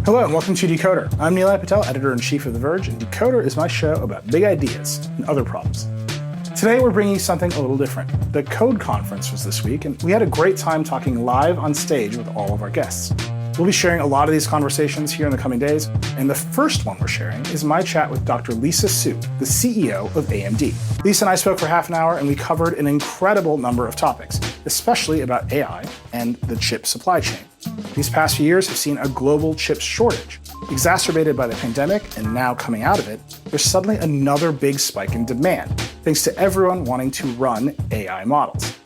Hello and welcome to Decoder. I'm Nilay Patel, editor-in-chief of The Verge, and Decoder is my show about big ideas and other problems. Today we're bringing you something a little different. The Code Conference was this week, and we had a great time talking live on stage with all of our guests. We'll be sharing a lot of these conversations here in the coming days, and the first one we're sharing is my chat with Dr. Lisa Su, the CEO of AMD. Lisa and I spoke for half an hour, and we covered an incredible number of topics, especially about AI and the chip supply chain. These past few years have seen a global chip shortage. Exacerbated by the pandemic, and now coming out of it, there's suddenly another big spike in demand, thanks to everyone wanting to run AI models.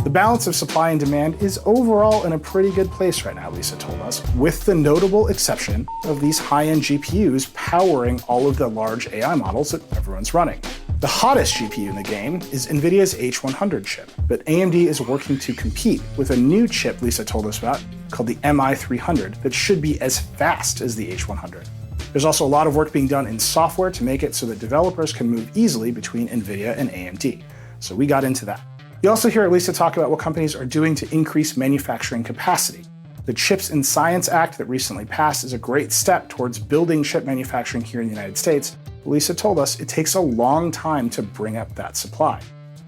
The balance of supply and demand is overall in a pretty good place right now, Lisa told us, with the notable exception of these high-end GPUs powering all of the large AI models that everyone's running. The hottest GPU in the game is Nvidia's H100 chip, but AMD is working to compete with a new chip Lisa told us about called the MI300 that should be as fast as the H100. There's also a lot of work being done in software to make it so that developers can move easily between Nvidia and AMD. So we got into that. You also hear Lisa talk about what companies are doing to increase manufacturing capacity. The CHIPS and Science Act that recently passed is a great step towards building chip manufacturing here in the United States. Lisa told us it takes a long time to bring up that supply.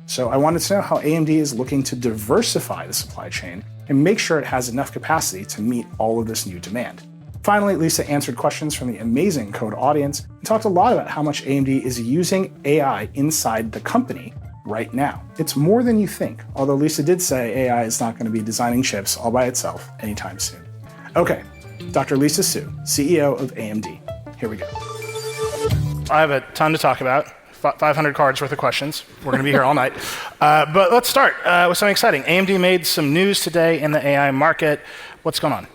So I wanted to know how AMD is looking to diversify the supply chain and make sure it has enough capacity to meet all of this new demand. Finally, Lisa answered questions from the amazing Code audience and talked a lot about how much AMD is using AI inside the company right now. It's more than you think, although Lisa did say AI is not going to be designing chips all by itself anytime soon. Okay, Dr. Lisa Su, CEO of AMD. Here we go. I have a ton to talk about, 500 cards worth of questions. We're going to be here all night. But let's start with something exciting. AMD made some news today in the AI market. What's going on?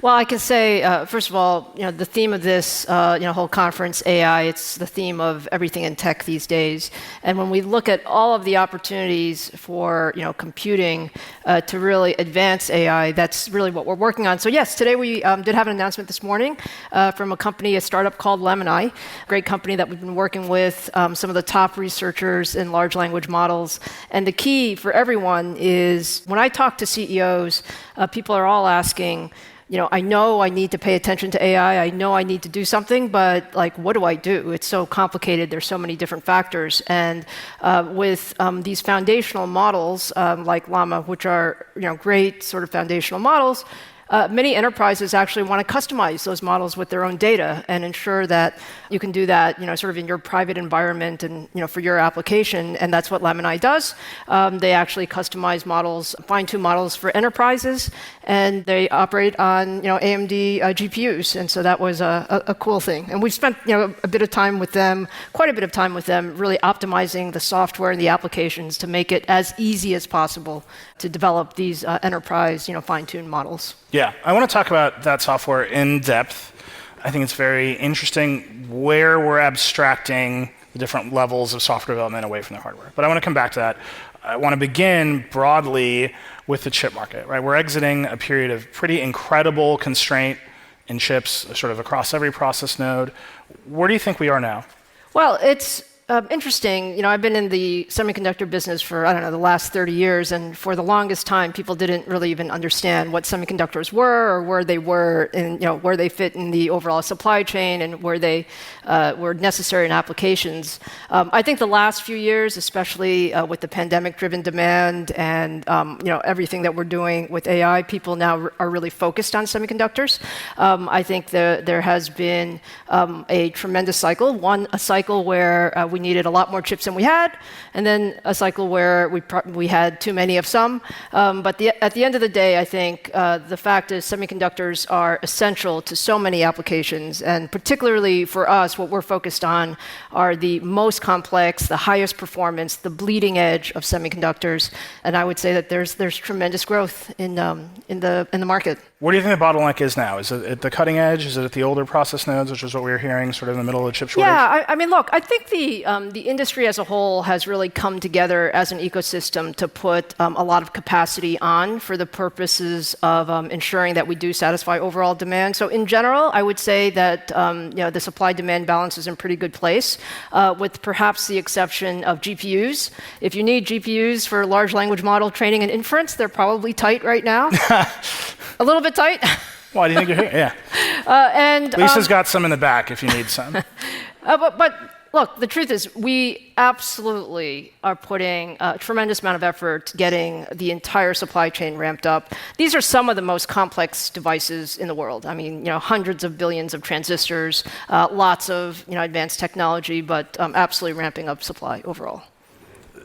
Well, I can say, first of all, the theme of this whole conference, AI, it's the theme of everything in tech these days. And when we look at all of the opportunities for computing to really advance AI, that's really what we're working on. So yes, today we did have an announcement this morning from a startup called Lamini, a great company that we've been working with, some of the top researchers in large language models. And the key for everyone is when I talk to CEOs, people are all asking, I know I need to pay attention to AI. I know I need to do something, but what do I do? It's so complicated. There's so many different factors. And with these foundational models like Llama, which are great sort of foundational models, many enterprises actually want to customize those models with their own data and ensure that you can do that, sort of in your private environment and, for your application. And that's what Lamini does. They actually customize models, fine-tune models for enterprises, and they operate on, AMD GPUs. And so that was a cool thing. And we've spent, a bit of time with them, quite a bit of time with them, really optimizing the software and the applications to make it as easy as possible to develop these enterprise, fine-tuned models. Yeah, I want to talk about that software in depth. I think it's very interesting where we're abstracting the different levels of software development away from the hardware. But I want to come back to that. I want to begin broadly with the chip market, right? We're exiting a period of pretty incredible constraint in chips, sort of across every process node. Where do you think we are now? Well, it's interesting. I've been in the semiconductor business for, the last 30 years, and for the longest time, people didn't really even understand what semiconductors were or where they were and, where they fit in the overall supply chain and where they were necessary in applications. I think the last few years, especially with the pandemic-driven demand and, everything that we're doing with AI, people now are really focused on semiconductors. I think there has been a tremendous cycle, a cycle where we needed a lot more chips than we had, and then a cycle where we had too many of some. But at the end of the day, I think the fact is semiconductors are essential to so many applications, and particularly for us, what we're focused on are the most complex, the highest performance, the bleeding edge of semiconductors. And I would say that there's tremendous growth in the market. Where do you think the bottleneck is now? Is it at the cutting edge? Is it at the older process nodes, which is what we were hearing sort of in the middle of the chip shortage? Yeah, look, I think the industry as a whole has really come together as an ecosystem to put a lot of capacity on for the purposes of ensuring that we do satisfy overall demand. So in general, I would say that the supply-demand balance is in pretty good place, with perhaps the exception of GPUs. If you need GPUs for large language model training and inference, they're probably tight right now. A little bit tight. Why do you think you're here? Lisa's got some in the back if you need some. But look, the truth is we absolutely are putting a tremendous amount of effort getting the entire supply chain ramped up. These are some of the most complex devices in the world. I mean, hundreds of billions of transistors, lots of advanced technology, but absolutely ramping up supply overall.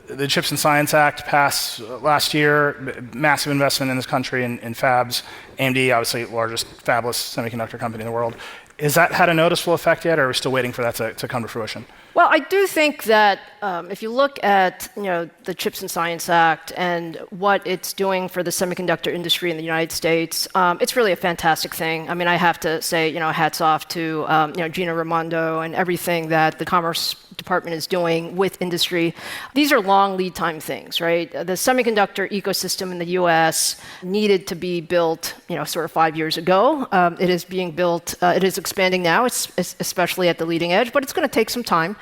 The Chips and Science Act passed last year, massive investment in this country in fabs. AMD, obviously, largest fabless semiconductor company in the world. Has that had a noticeable effect yet, or are we still waiting for that to come to fruition? Well, I do think that if you look at the Chips and Science Act and what it's doing for the semiconductor industry in the United States, it's really a fantastic thing. I mean, I have to say, hats off to Gina Raimondo and everything that the Commerce Department is doing with industry. These are long lead time things, right? The semiconductor ecosystem in the U.S. needed to be built, sort of 5 years ago. It is being built. It is expanding now, especially at the leading edge, but it's going to take some time.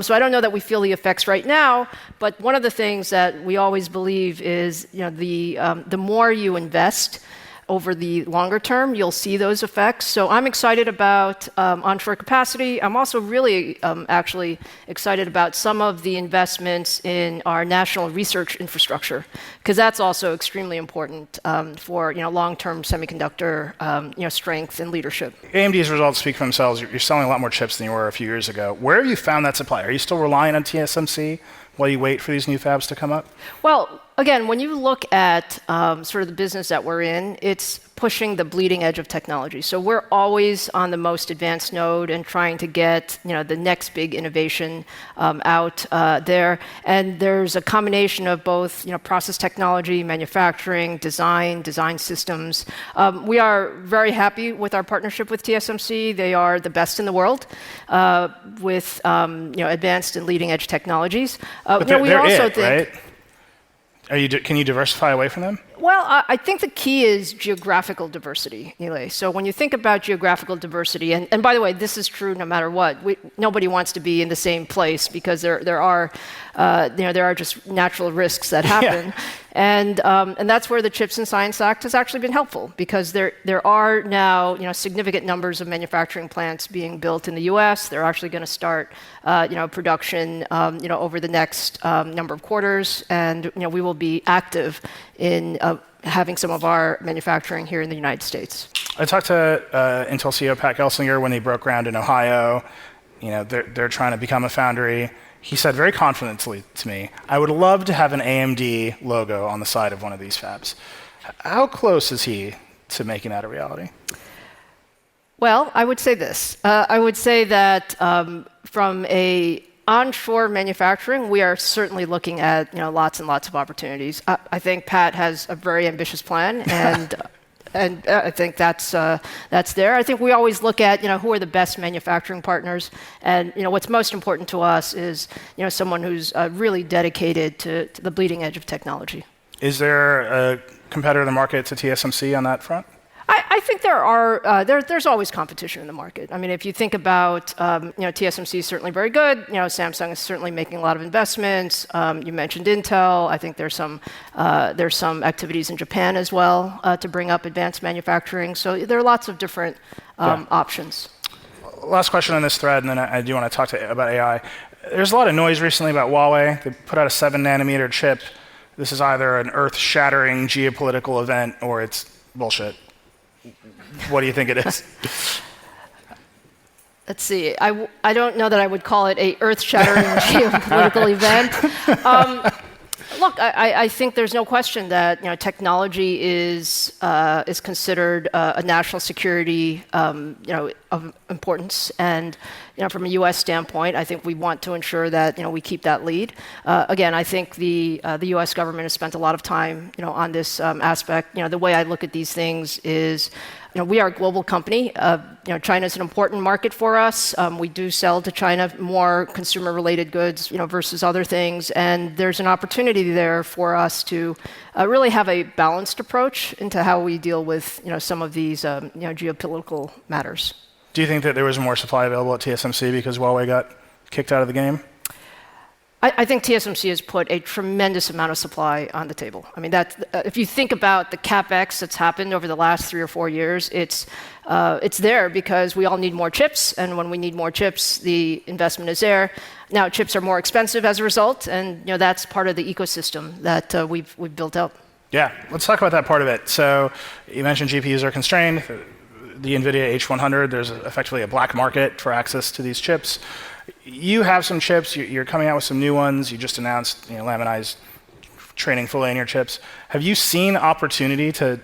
So I don't know that we feel the effects right now, but one of the things that we always believe is, the more you invest over the longer term, you'll see those effects. So I'm excited about onshore capacity. I'm also really actually excited about some of the investments in our national research infrastructure, because that's also extremely important for long-term semiconductor strength and leadership. AMD's results speak for themselves. You're selling a lot more chips than you were a few years ago. Where have you found that supply? Are you still relying on TSMC while you wait for these new fabs to come up? Well, again, when you look at sort of the business that we're in, it's pushing the bleeding edge of technology. So we're always on the most advanced node and trying to get the next big innovation out there. And there's a combination of both process technology, manufacturing, design systems. We are very happy with our partnership with TSMC. They are the best in the world with advanced and leading edge technologies. But we also think. Right? Can you diversify away from them? Well, I think the key is geographical diversity, Eli. So when you think about geographical diversity, and by the way, this is true no matter what. Nobody wants to be in the same place because there are just natural risks that happen. Yeah. And that's where the Chips and Science Act has actually been helpful, because there are now significant numbers of manufacturing plants being built in the U.S. They're actually going to start production over the next number of quarters, and we will be active in having some of our manufacturing here in the United States. I talked to Intel CEO Pat Gelsinger when they broke ground in Ohio. They're trying to become a foundry. He said very confidently to me, I would love to have an AMD logo on the side of one of these fabs. How close is he to making that a reality? Well, I would say this. I would say that from a onshore manufacturing, we are certainly looking at lots and lots of opportunities. I think Pat has a very ambitious plan, and I think that's there. I think we always look at who are the best manufacturing partners, and what's most important to us is someone who's really dedicated to the bleeding edge of technology. Is there a competitor in the market to TSMC on that front? I think there's always competition in the market. I mean, if you think about, TSMC is certainly very good. Samsung is certainly making a lot of investments. You mentioned Intel. I think there's some activities in Japan as well to bring up advanced manufacturing. So there are lots of different options. Last question on this thread, and then I do want to talk about AI. There's a lot of noise recently about Huawei. They put out a 7-nanometer chip. This is either an earth-shattering geopolitical event or it's bullshit. What do you think it is? Let's see. I don't know that I would call it a earth-shattering geopolitical event. Look, I think there's no question that technology is considered a national security of importance, and from a U.S. standpoint, I think we want to ensure that we keep that lead. Again, I think the U.S. government has spent a lot of time on this aspect. The way I look at these things is, we are a global company. China is an important market for us. We do sell to China more consumer-related goods, versus other things, and there's an opportunity there for us to really have a balanced approach into how we deal with some of these geopolitical matters. Do you think that there was more supply available at TSMC because Huawei got kicked out of the game? I think TSMC has put a tremendous amount of supply on the table. I mean, if you think about the capex that's happened over the last 3 or 4 years, it's there because we all need more chips, and when we need more chips, the investment is there. Now, chips are more expensive as a result, and that's part of the ecosystem that we've built out. Yeah, let's talk about that part of it. So you mentioned GPUs are constrained. The Nvidia H100, there's effectively a black market for access to these chips. You have some chips. You're coming out with some new ones. You just announced Lamini's training fully in your chips. Have you seen opportunity to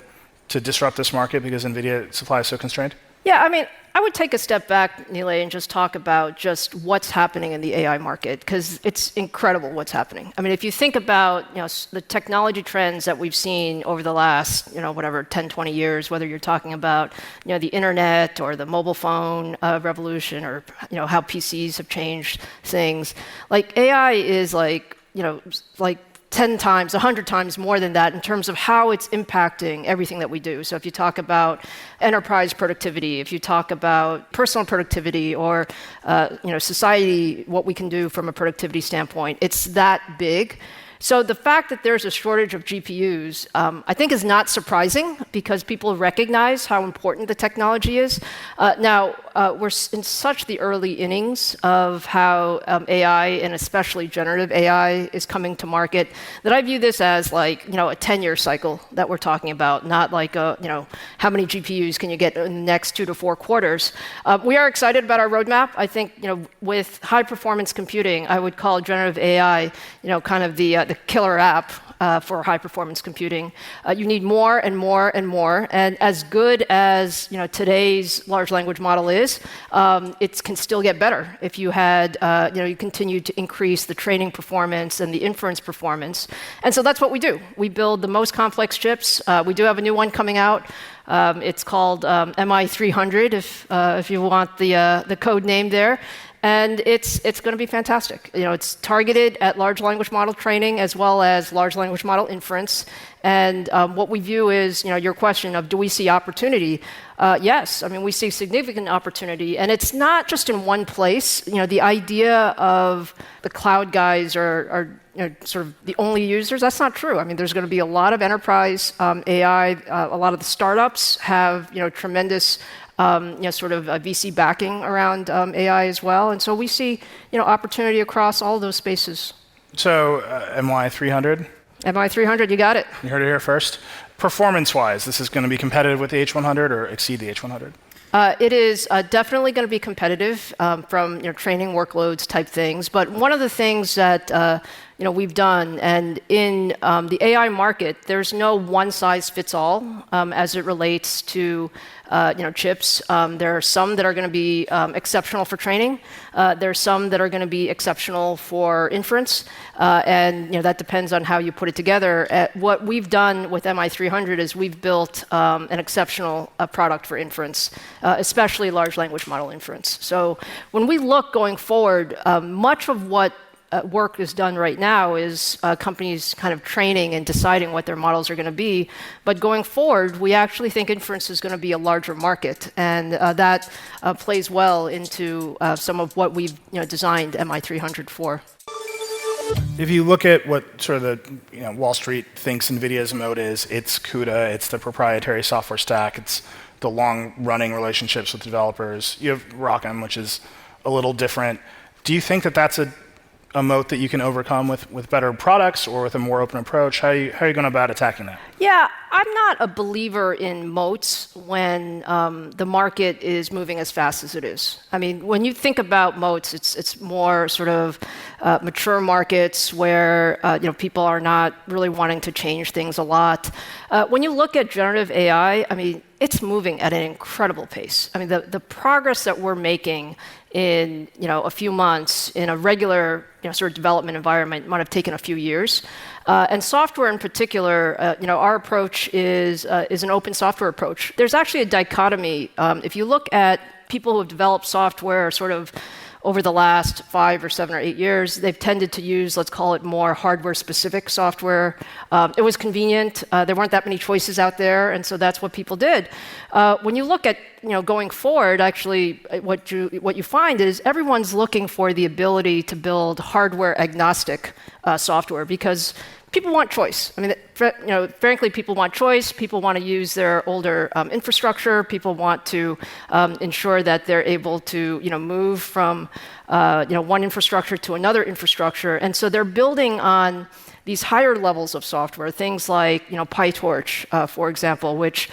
disrupt this market because Nvidia supply is so constrained? Yeah, I mean, I would take a step back, Nilay, and just talk about just what's happening in the AI market, because it's incredible what's happening. I mean, if you think about the technology trends that we've seen over the last 10, 20 years, whether you're talking about the internet or the mobile phone revolution, or how PCs have changed things, like AI is like 10 times, 100 times more than that in terms of how it's impacting everything that we do. So if you talk about enterprise productivity, if you talk about personal productivity, or society, what we can do from a productivity standpoint, it's that big. So the fact that there's a shortage of GPUs, I think is not surprising because people recognize how important the technology is. Now, we're in such the early innings of how AI, and especially generative AI, is coming to market, that I view this as like a 10-year cycle that we're talking about, not like how many GPUs can you get in the next 2 to 4 quarters. We are excited about our roadmap. I think with high performance computing, I would call generative AI kind of the killer app for high performance computing. You need more and more and more, and as good as today's large language model is, it can still get better if you had you continue to increase the training performance and the inference performance. And so that's what we do. We build the most complex chips. We do have a new one coming out. It's called MI300 if you want the code name there. And it's going to be fantastic. It's targeted at large language model training as well as large language model inference. And what we view is, your question of do we see opportunity? Yes, I mean, we see significant opportunity. And it's not just in one place. The idea of the cloud guys are sort of the only users, that's not true. I mean, there's going to be a lot of enterprise AI. A lot of the startups have tremendous sort of VC backing around AI as well. And so we see opportunity across all those spaces. So MI300? MI300, you got it. You heard it here first. Performance-wise, this is going to be competitive with the H100 or exceed the H100? It is definitely going to be competitive from training workloads type things. But one of the things that we've done, and in the AI market, there's no one-size-fits-all as it relates to chips. There are some that are going to be exceptional for training. There are some that are going to be exceptional for inference. And that depends on how you put it together. What we've done with MI300 is we've built an exceptional product for inference, especially large language model inference. So when we look going forward, much of what work is done right now is companies kind of training and deciding what their models are going to be. But going forward, we actually think inference is going to be a larger market. And that plays well into some of what we've designed MI300 for. If you look at what sort of the Wall Street thinks Nvidia's moat is, it's CUDA, it's the proprietary software stack, it's the long-running relationships with developers. You have ROCm, which is a little different. Do you think that that's a moat that you can overcome with better products or with a more open approach? How are you going about attacking that? Yeah, I'm not a believer in moats when the market is moving as fast as it is. I mean, when you think about moats, it's more sort of mature markets where people are not really wanting to change things a lot. When you look at generative AI, I mean, it's moving at an incredible pace. I mean, the progress that we're making in a few months in a regular sort of development environment might have taken a few years. And software in particular, our approach is an open software approach. There's actually a dichotomy. If you look at people who have developed software sort of over the last 5 or 7 or 8 years, they've tended to use, let's call it more hardware-specific software. It was convenient. There weren't that many choices out there, and so that's what people did. When you look at going forward, actually, what you find is everyone's looking for the ability to build hardware-agnostic software because people want choice. I mean, frankly, people want choice. People want to use their older infrastructure. People want to ensure that they're able to, move from, one infrastructure to another infrastructure. And so they're building on these higher levels of software, things like, PyTorch, for example, which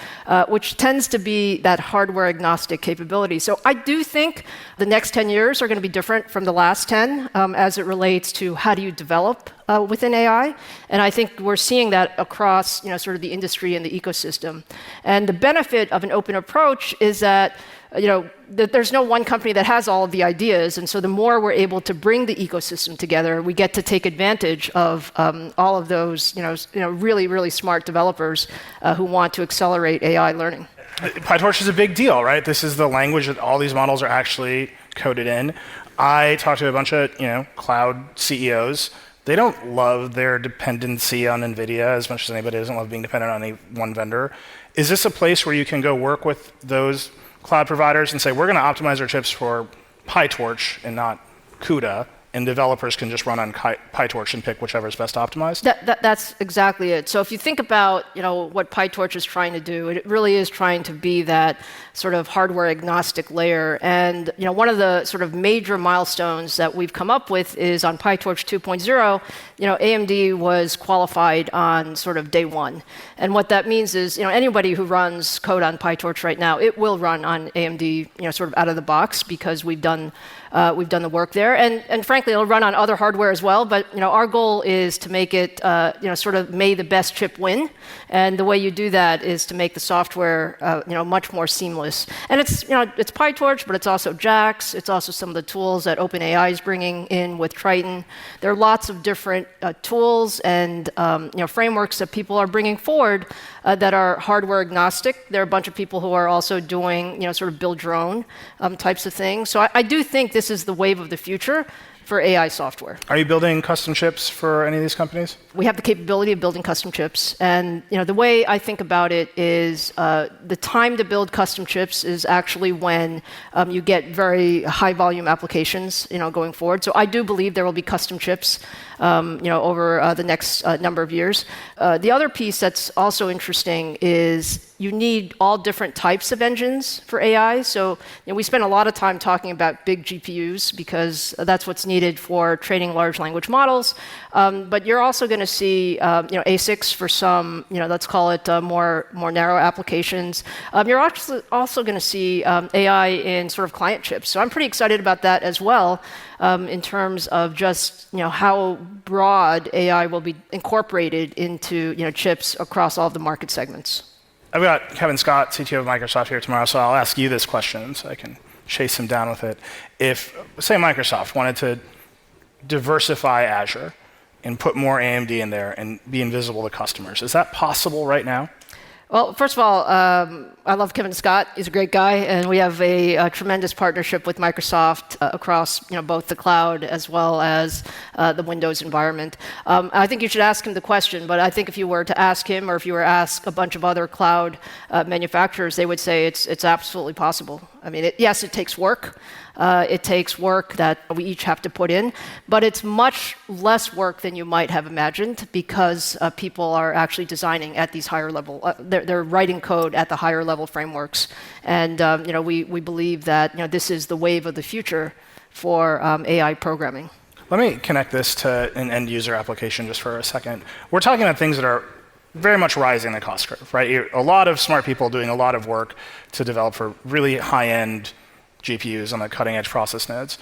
tends to be that hardware agnostic capability. So I do think the next 10 years are going to be different from the last 10 as it relates to how do you develop within AI. And I think we're seeing that across, sort of the industry and the ecosystem. And the benefit of an open approach is that there's no one company that has all of the ideas, and so the more we're able to bring the ecosystem together, we get to take advantage of all of those, really, really smart developers who want to accelerate AI learning. PyTorch is a big deal, right? This is the language that all these models are actually coded in. I talked to a bunch of, cloud CEOs. They don't love their dependency on Nvidia as much as anybody doesn't love being dependent on any one vendor. Is this a place where you can go work with those cloud providers and say, we're going to optimize our chips for PyTorch and not CUDA, and developers can just run on PyTorch and pick whichever is best optimized? That's exactly it. So if you think about what PyTorch is trying to do, it really is trying to be that sort of hardware agnostic layer. And one of the sort of major milestones that we've come up with is on PyTorch 2.0. AMD was qualified on sort of day one. And what that means is anybody who runs code on PyTorch right now, it will run on AMD sort of out of the box because we've done the work there. And frankly, it'll run on other hardware as well. But our goal is to make it sort of may the best chip win. And the way you do that is to make the software much more seamless. And it's PyTorch, but it's also JAX. It's also some of the tools that OpenAI is bringing in with Triton. There are lots of different tools and frameworks that people are bringing forward that are hardware agnostic. There are a bunch of people who are also doing sort of build your own types of things. So I do think this is the wave of the future for AI software. Are you building custom chips for any of these companies? We have the capability of building custom chips. And the way I think about it is the time to build custom chips is actually when you get very high volume applications going forward. So I do believe there will be custom chips over the next number of years. The other piece that's also interesting is you need all different types of engines for AI. So we spend a lot of time talking about big GPUs because that's what's needed for training large language models. But you're also going to see ASICs for some, let's call it more narrow applications. You're also going to see AI in sort of client chips. So I'm pretty excited about that as well in terms of just how broad AI will be incorporated into chips across all of the market segments. I've got Kevin Scott, CTO of Microsoft, here tomorrow, so I'll ask you this question so I can chase him down with it. If, say, Microsoft wanted to diversify Azure and put more AMD in there and be invisible to customers, is that possible right now? Well, first of all, I love Kevin Scott. He's a great guy, and we have a tremendous partnership with Microsoft across both the cloud as well as the Windows environment. I think you should ask him the question, but I think if you were to ask him or if you were to ask a bunch of other cloud manufacturers, they would say it's absolutely possible. I mean, yes, it takes work. It takes work that we each have to put in, but it's much less work than you might have imagined because people are actually designing at these higher level. They're writing code at the higher level frameworks, and we believe that this is the wave of the future for AI programming. Let me connect this to an end user application just for a second. We're talking about things that are very much rising the cost curve, right? A lot of smart people doing a lot of work to develop for really high-end GPUs on the cutting-edge process nodes.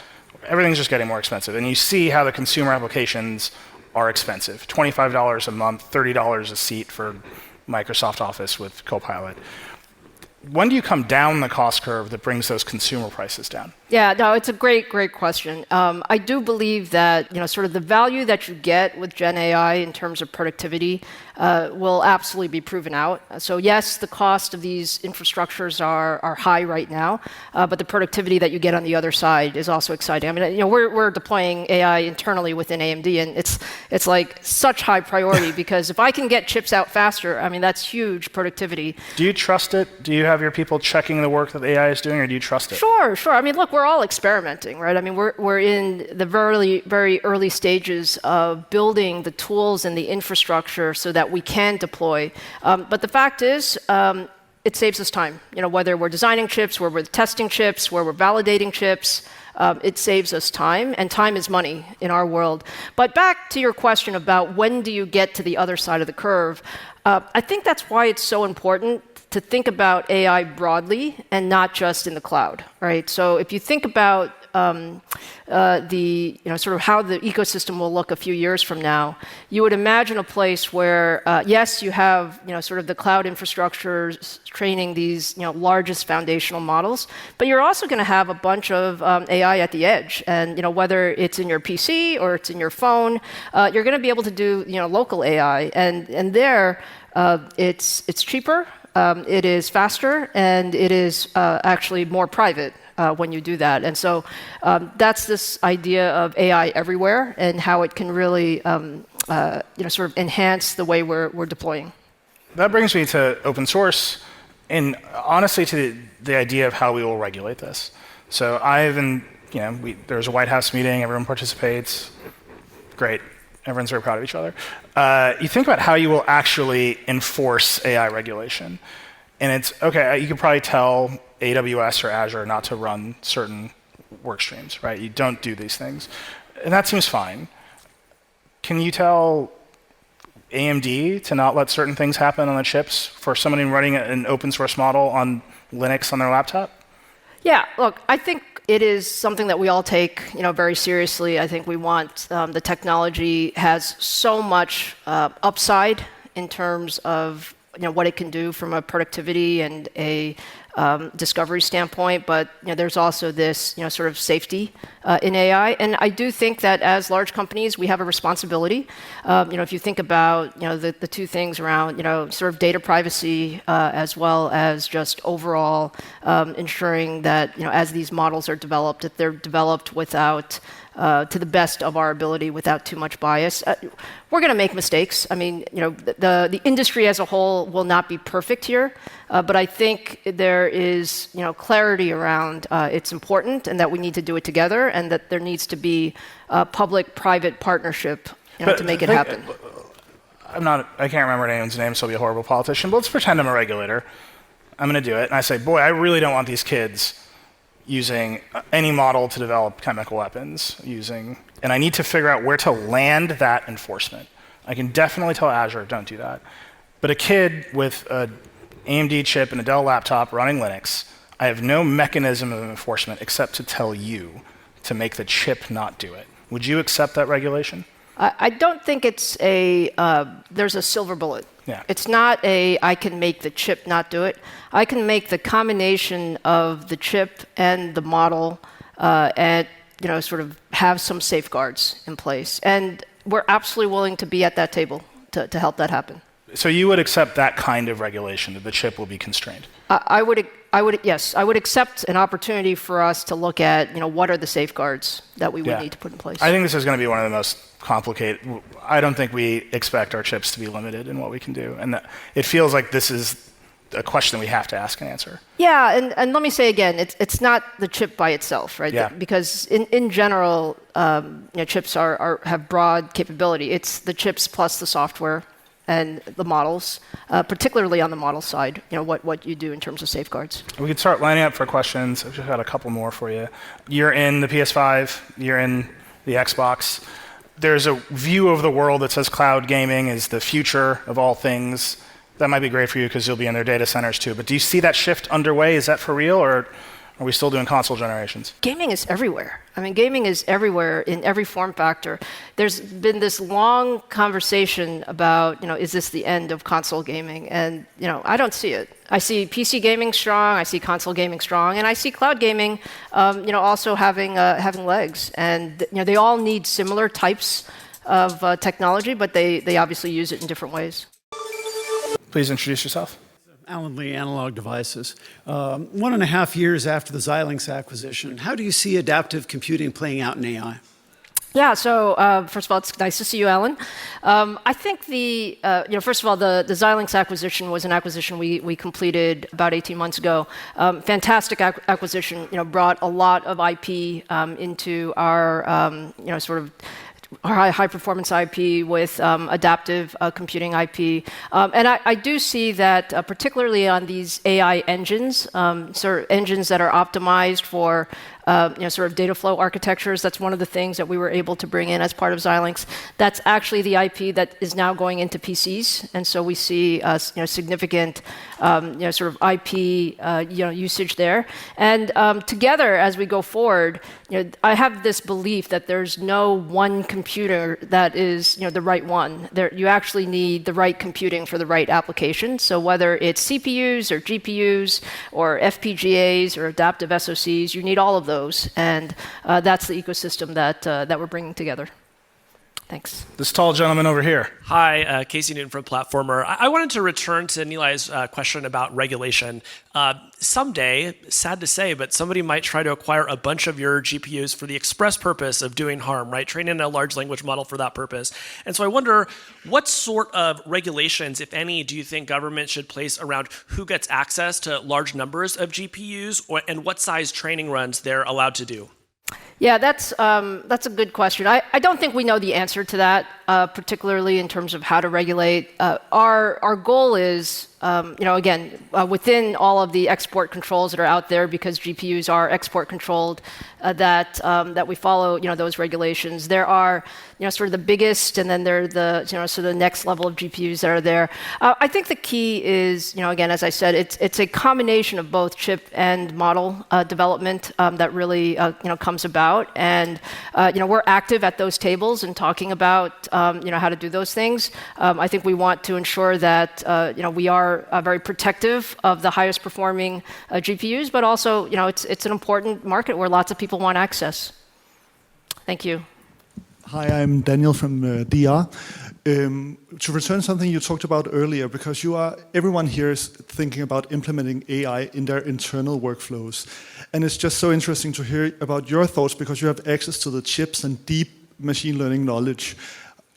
Everything's just getting more expensive. And you see how the consumer applications are expensive. $25 a month, $30 a seat for Microsoft Office with Copilot. when do you come down the cost curve that brings those consumer prices down? Yeah, no, it's a great question. I do believe that sort of the value that you get with Gen AI in terms of productivity will absolutely be proven out. So yes, the cost of these infrastructures are high right now, but the productivity that you get on the other side is also exciting. I mean, we're deploying AI internally within AMD, and it's like such high priority because if I can get chips out faster, I mean that's huge productivity. Do you trust it? Do you have your people checking the work that the AI is doing, or do you trust it? Sure. I mean, look, we're all experimenting, right? I mean, we're in the very early stages of building the tools and the infrastructure so that we can deploy. But the fact is, it saves us time. Whether we're designing chips, where we're testing chips, where we're validating chips, it saves us time, and time is money in our world. But back to your question about when do you get to the other side of the curve, I think that's why it's so important to think about AI broadly and not just in the cloud, right? So if you think about sort of how the ecosystem will look a few years from now, you would imagine a place where, yes, you have sort of the cloud infrastructure training these largest foundational models, but you're also going to have a bunch of AI at the edge, and whether it's in your PC or it's in your phone, you're going to be able to do local AI, and there it's cheaper. It is faster, and it is actually more private when you do that. And so that's this idea of AI everywhere and how it can really sort of enhance the way we're deploying. That brings me to open source and honestly to the idea of how we will regulate this. So there's a White House meeting, everyone participates. Great. Everyone's very proud of each other. You think about how you will actually enforce AI regulation. And it's, okay, you could probably tell AWS or Azure not to run certain work streams, right? You don't do these things. And that seems fine. Can you tell AMD to not let certain things happen on the chips for somebody running an open source model on Linux on their laptop? Yeah, look, I think it is something that we all take, very seriously. I think we want the technology has so much upside in terms of what it can do from a productivity and a discovery standpoint, but there's also this sort of safety in AI, and I do think that as large companies we have a responsibility. If you think about the two things around sort of data privacy as well as just overall ensuring that as these models are developed, that they're developed without to the best of our ability without too much bias. We're going to make mistakes. I mean, the industry as a whole will not be perfect here, but I think there is clarity around it's important and that we need to do it together, and that there needs to be a public-private partnership to make it happen. I can't remember anyone's name, so I'll be a horrible politician, but let's pretend I'm a regulator. I'm going to do it, and I say, boy, I really don't want these kids using any model to develop chemical weapons, and I need to figure out where to land that enforcement. I can definitely tell Azure, don't do that. But a kid with an AMD chip and a Dell laptop running Linux, I have no mechanism of enforcement except to tell you to make the chip not do it. Would you accept that regulation? I don't think it's there's a silver bullet. Yeah. It's not I can make the chip not do it. I can make the combination of the chip and the model and sort of have some safeguards in place. And we're absolutely willing to be at that table to help that happen. So you would accept that kind of regulation, that the chip will be constrained? Yes, I would accept an opportunity for us to look at what are the safeguards that we would need to put in place. I think this is going to be one of the most complicated. I don't think we expect our chips to be limited in what we can do, and it feels like this is a question that we have to ask and answer. Yeah, and let me say again, it's not the chip by itself, right? Yeah. Because in general, chips have broad capability. It's the chips plus the software and the models, particularly on the model side, what you do in terms of safeguards. We could start lining up for questions. I've just got a couple more for you. You're in the PS5, you're in the Xbox. There's a view of the world that says cloud gaming is the future of all things. That might be great for you because you'll be in their data centers too. But do you see that shift underway? Is that for real, or Are we still doing console generations? Gaming is everywhere. I mean, gaming is everywhere in every form factor. There's been this long conversation about, is this the end of console gaming? And, I don't see it. I see PC gaming strong, I see console gaming strong, and I see cloud gaming, also having legs. And, they all need similar types of technology, but they obviously use it in different ways. Please introduce yourself. Alan Lee, Analog Devices. 1.5 years after the Xilinx acquisition, how do you see adaptive computing playing out in AI? Yeah, so first of all, it's nice to see you, Alan. I think first of all, the Xilinx acquisition was an acquisition we completed about 18 months ago. Fantastic acquisition, brought a lot of IP into our, sort of our high-performance IP with adaptive computing IP. And I do see that particularly on these AI engines, sort of engines that are optimized for sort of data flow architectures. That's one of the things that we were able to bring in as part of Xilinx. That's actually the IP that is now going into PCs, and so we see significant sort of IP usage there. And together, as we go forward, I have this belief that there's no one computer that is the right one. You actually need the right computing for the right application. So whether it's CPUs or GPUs or FPGAs or adaptive SoCs, you need all of those. And that's the ecosystem that we're bringing together. Thanks. This tall gentleman over here. Hi, Casey Newton from Platformer. I wanted to return to Nilay's question about regulation. Someday, sad to say, but somebody might try to acquire a bunch of your GPUs for the express purpose of doing harm, right? Training a large language model for that purpose. And so I wonder, what sort of regulations, if any, do you think government should place around who gets access to large numbers of GPUs and what size training runs they're allowed to do? Yeah, that's a good question. I don't think we know the answer to that, particularly in terms of how to regulate. Our goal is, again, within all of the export controls that are out there, because GPUs are export controlled, that we follow, those regulations. There are, sort of the biggest, and then there are the, sort of the next level of GPUs that are there. I think the key is, again, as I said, it's a combination of both chip and model development that really, comes about. And, we're active at those tables and talking about, how to do those things. I think we want to ensure that, we are very protective of the highest performing GPUs, but also, it's an important market where lots of people want access. Thank you. Hi, I'm Daniel from DR. To return something you talked about earlier, because everyone here is thinking about implementing AI in their internal workflows. And it's just so interesting to hear about your thoughts, because you have access to the chips and deep machine learning knowledge.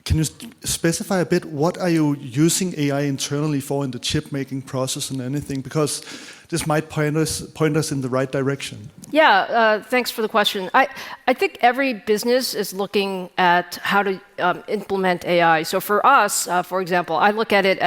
Can you specify a bit, what are you using AI internally for in the chip making process and anything? Because this might point us in the right direction. Yeah, thanks for the question. I think every business is looking at how to implement AI. So for us, for example, I look at it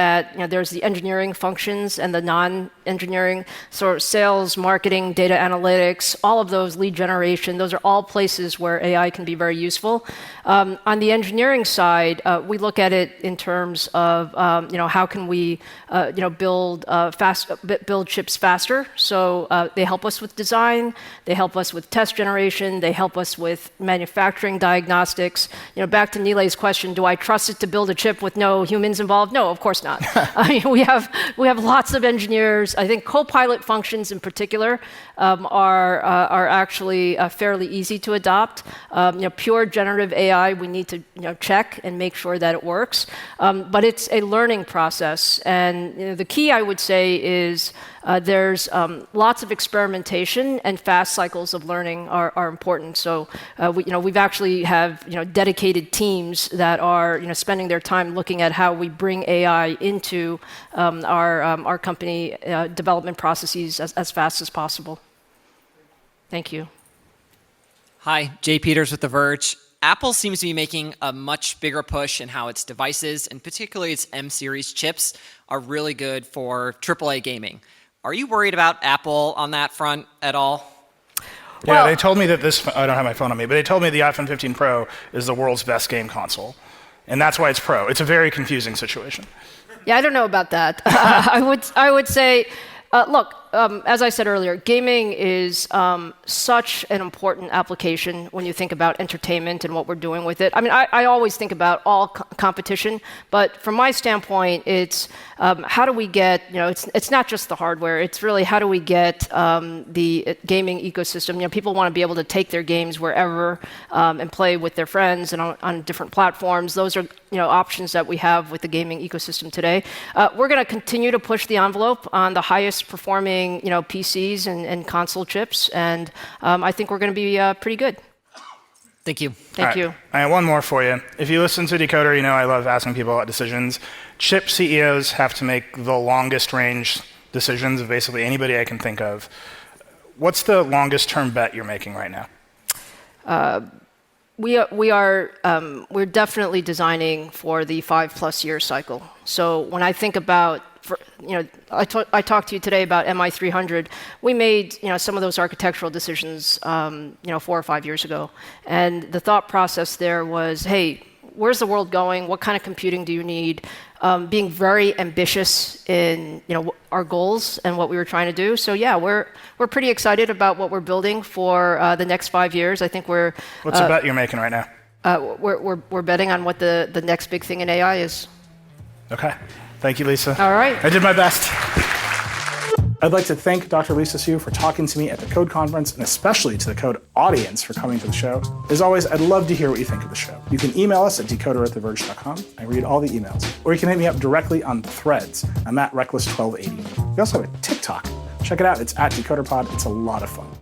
there's the engineering functions and the non-engineering, so sales, marketing, data analytics, all of those, lead generation, those are all places where AI can be very useful. On the engineering side, we look at it in terms of how can we build chips faster. So they help us with design, they help us with test generation, they help us with manufacturing diagnostics. Back to Nilay's question, do I trust it to build a chip with no humans involved? No, of course not. I mean, we have lots of engineers. I think Copilot functions in particular are actually fairly easy to adopt. Pure generative AI, we need to check and make sure that it works. But it's a learning process, and the key, I would say, is there's lots of experimentation, and fast cycles of learning are important. So we've actually have dedicated teams that are spending their time looking at how we bring AI into our company development processes as fast as possible. Thank you. Hi, Jay Peters with The Verge. Apple seems to be making a much bigger push in how its devices, and particularly its M-series chips, are really good for AAA gaming. Are you worried about Apple on that front at all? Yeah, they told me that I don't have my phone on me, but they told me the iPhone 15 Pro is the world's best game console. And that's why it's Pro. It's a very confusing situation. Yeah, I don't know about that. I would say, look, as I said earlier, gaming is such an important application when you think about entertainment and what we're doing with it. I mean, I always think about all competition, but from my standpoint, it's how do we get, it's not just the hardware, it's really how do we get the gaming ecosystem. People want to be able to take their games wherever and play with their friends and on different platforms. Those are options that we have with the gaming ecosystem today. We're going to continue to push the envelope on the highest performing PCs and console chips, and I think we're going to be pretty good. Thank you. Thank you. I have one more for you. If you listen to Decoder, you know I love asking people about decisions. Chip CEOs have to make the longest range decisions of basically anybody I can think of. What's the longest term bet you're making right now? We're definitely designing for the 5+ year cycle. So when I think about, I talked to you today about MI300. We made some of those architectural decisions 4 or 5 years ago, and the thought process there was, hey, where's the world going? What kind of computing do you need? Being very ambitious in our goals and what we were trying to do. So yeah, we're pretty excited about what we're building for the next 5 years. I think we're. What's the bet you're making right now? We're betting on what the next big thing in AI is. Okay. Thank you, Lisa. All right. I did my best. I'd like to thank Dr. Lisa Su for talking to me at the Code Conference, and especially to the Code audience for coming to the show. As always, I'd love to hear what you think of the show. You can email us at decoder@theverge.com. I read all the emails. Or you can hit me up directly on Threads. I'm at Reckless1280. We also have a TikTok. Check it out. It's at DecoderPod. It's a lot of fun.